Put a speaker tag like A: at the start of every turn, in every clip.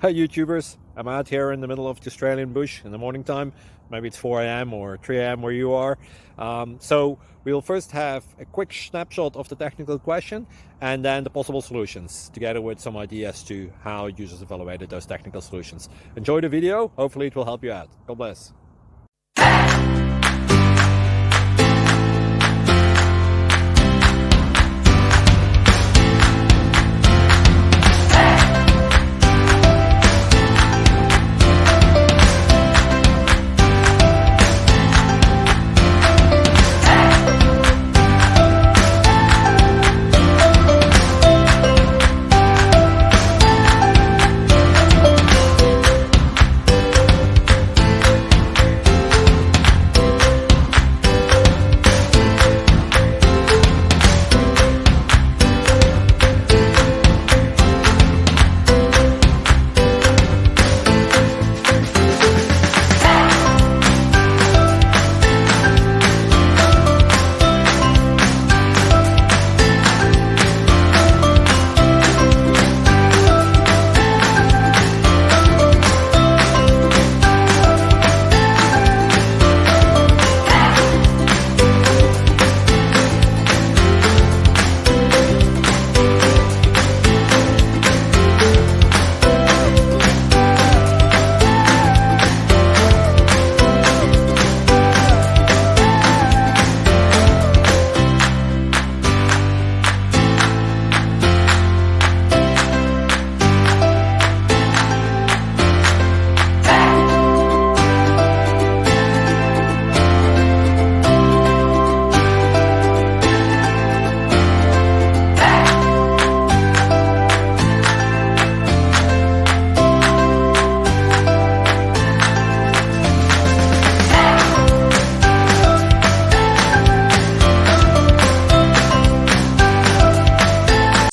A: Hi YouTubers, I'm out here in the middle of the Australian bush in the morning time. Maybe it's 4 a.m. or 3 a.m. where you are. So we'll first have a quick snapshot of the technical question and then the possible solutions, together with some ideas to how users evaluated those technical solutions. Enjoy the video, hopefully it will help you out. God bless.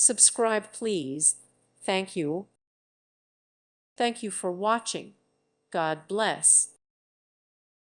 B: Subscribe, please. Thank you. Thank you for watching. God bless.